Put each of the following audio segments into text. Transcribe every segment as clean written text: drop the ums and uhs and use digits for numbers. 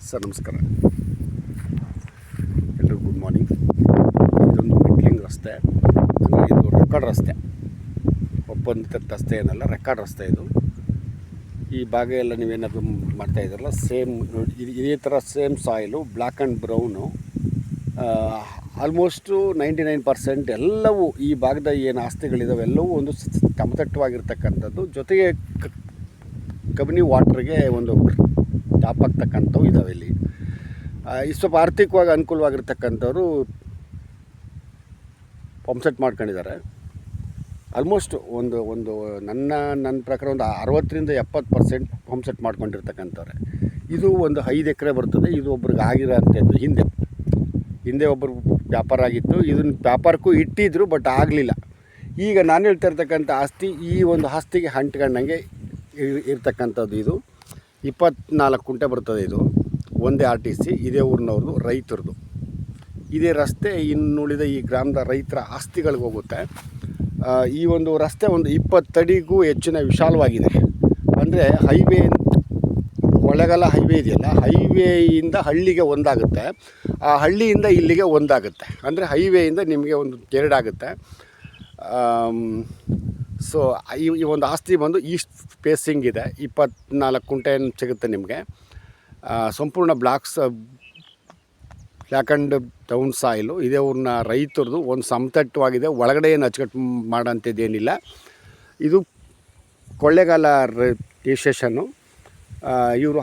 Sir ನಮಸ್ಕಾರ, ಎಲ್ಲರಿಗೂ good morning. ಇದೊಂದು ಮಿಡ್ಲಿಂಗ್ ರಸ್ತೆ, ಅಂದರೆ ಇದು ರೆಕಾರ್ಡ್ ರಸ್ತೆ, ಒಪ್ಪಂದಿತ ರಸ್ತೆ ಏನಲ್ಲ, ರೆಕಾರ್ಡ್ ರಸ್ತೆ ಇದು. ಈ ಭಾಗ ಎಲ್ಲ ನೀವೇನಾದರೂ ಮಾಡ್ತಾಯಿದ್ರಲ್ಲ, ಸೇಮ್ ಇದೇ ಥರ same soil, black and brown. Almost 99% ಎಲ್ಲವೂ ಈ ಭಾಗದ ಏನು ಆಸ್ತಿಗಳಿದ್ದಾವೆ ಎಲ್ಲವೂ ಒಂದು ಸಮತಟ್ಟವಾಗಿರ್ತಕ್ಕಂಥದ್ದು, ಜೊತೆಗೆ ಕಬಿನಿ ವಾಟ್ರಿಗೆ ಒಂದು ಟಾಪ್ ಆಗ್ತಕ್ಕಂಥವು ಇದ್ದಾವೆ. ಇಲ್ಲಿ ಸ್ವಲ್ಪ ಆರ್ಥಿಕವಾಗಿ ಅನುಕೂಲವಾಗಿರ್ತಕ್ಕಂಥವ್ರು ಪಂಪ್ಸೆಟ್ ಮಾಡ್ಕೊಂಡಿದ್ದಾರೆ. ಆಲ್ಮೋಸ್ಟ್ ಒಂದು ನನ್ನ ಪ್ರಕಾರ ಒಂದು 60-70% ಪಂಪ್ಸೆಟ್ ಮಾಡ್ಕೊಂಡಿರ್ತಕ್ಕಂಥವ್ರೆ. ಇದು ಒಂದು 5 ಎಕರೆ ಬರ್ತದೆ. ಇದು ಒಬ್ರಿಗೆ ಆಗಿರೋ ಅಂಥದ್ದು. ಹಿಂದೆ ಒಬ್ಬರು ವ್ಯಾಪಾರ ಆಗಿತ್ತು, ಇದನ್ನು ವ್ಯಾಪಾರಕ್ಕೂ ಇಟ್ಟಿದ್ರು, ಬಟ್ ಆಗಲಿಲ್ಲ. ಈಗ ನಾನು ಹೇಳ್ತಾ ಇರ್ತಕ್ಕಂಥ ಆಸ್ತಿ ಈ ಒಂದು ಆಸ್ತಿಗೆ ಅಂಟ್ಕೊಂಡಂಗೆ ಇರ್ತಕ್ಕಂಥದ್ದು. ಇದು 24 ಕುಂಟೆ ಬರ್ತದೆ. ಇದು ಒಂದೇ RTC, ಇದೇ ಊರಿನವ್ರದ್ದು, ರೈತರದು. ಇದೇ ರಸ್ತೆ ಇನ್ನುಳಿದ ಈ ಗ್ರಾಮದ ರೈತರ ಆಸ್ತಿಗಳಿಗೆ ಹೋಗುತ್ತೆ. ಈ ಒಂದು ರಸ್ತೆ ಒಂದು 20 ಅಡಿಗೂ ಹೆಚ್ಚಿನ ವಿಶಾಲವಾಗಿದೆ. ಅಂದರೆ ಹೈವೇ, ಕೊಳ್ಳೇಗಾಲ ಹೈವೇ ಇದೆಯಲ್ಲ, ಹೈವೇಯಿಂದ ಹಳ್ಳಿಗೆ ಒಂದಾಗುತ್ತೆ, ಆ ಹಳ್ಳಿಯಿಂದ ಇಲ್ಲಿಗೆ ಒಂದಾಗುತ್ತೆ. ಅಂದರೆ ಹೈವೇಯಿಂದ ನಿಮಗೆ ಒಂದು 2 ಆಗುತ್ತೆ. ಸೊ ಈ ಒಂದು ಆಸ್ತಿ ಬಂದು ಈಸ್ಟ್ ಫೇಸಿಂಗ್ ಇದೆ. 24 ಕುಂಟೆ ಸಿಗುತ್ತೆ ನಿಮಗೆ. ಸಂಪೂರ್ಣ ಬ್ಲ್ಯಾಕ್ ಆ್ಯಂಡ್ ಡೌನ್ ಸಾಯಿಲು. ಇದೇ ಊರಿನ ರೈತರದು. ಒಂದು ಸಮತಟ್ಟವಾಗಿದೆ, ಒಳಗಡೆ ಏನು ಅಚ್ಚುಕಟ್ಟು ಮಾಡೋಂಥದ್ದೇನಿಲ್ಲ. ಇದು ಕೊಳ್ಳೇಗಾಲ ರಿಜಿಸ್ಟ್ರೇಷನ್ನು. ಇವರು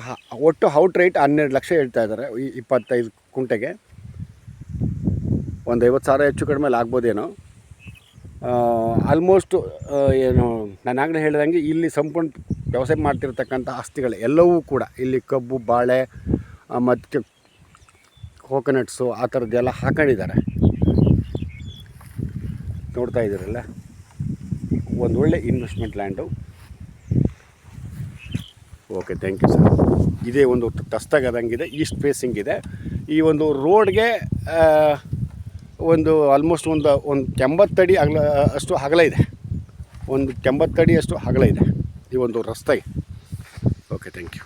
ಒಟ್ಟು ಔಟ್ ರೈಟ್ 12 ಲಕ್ಷ ಹೇಳ್ತಾಯಿದ್ದಾರೆ. 25 ಕುಂಟೆಗೆ ಒಂದು 50,000 ಹೆಚ್ಚು ಕಡಿಮೆ ಆಗ್ಬೋದೇನೋ. ಆಲ್ಮೋಸ್ಟು ಏನು ನಾನು ಆಗಲೇ ಹೇಳ್ದಂಗೆ ಇಲ್ಲಿ ಸಂಪೂರ್ಣ ವ್ಯವಸಾಯ ಮಾಡ್ತಿರ್ತಕ್ಕಂಥ ಆಸ್ತಿಗಳು ಎಲ್ಲವೂ ಕೂಡ ಇಲ್ಲಿ ಕಬ್ಬು, ಬಾಳೆ ಮತ್ತು ಕೋಕೋನಟ್ಸು ಆ ಥರದ್ದೆಲ್ಲ ಹಾಕೊಂಡಿದ್ದಾರೆ. ನೋಡ್ತಾ ಇದ್ದೀರಲ್ಲ, ಒಂದು ಒಳ್ಳೆ investment land. Okay, thank you sir. ಇದೇ ಒಂದು ಟಸ್ತಾಗದಂಗಿದೆ, ಈಸ್ಟ್ ಫೇಸಿಂಗ್ ಇದೆ. ಈ ಒಂದು ರೋಡ್ಗೆ ಒಂದು ಆಲ್ಮೋಸ್ಟ್ ಒಂದು 80 ಅಡಿ ಅಷ್ಟು ಅಗಲ ಇದೆ. ಒಂದು 80 ಅಡಿ ಅಷ್ಟು ಅಗಲ ಇದೆ ಈ ಒಂದು ರಸ್ತೆಗೆ. Okay, thank you.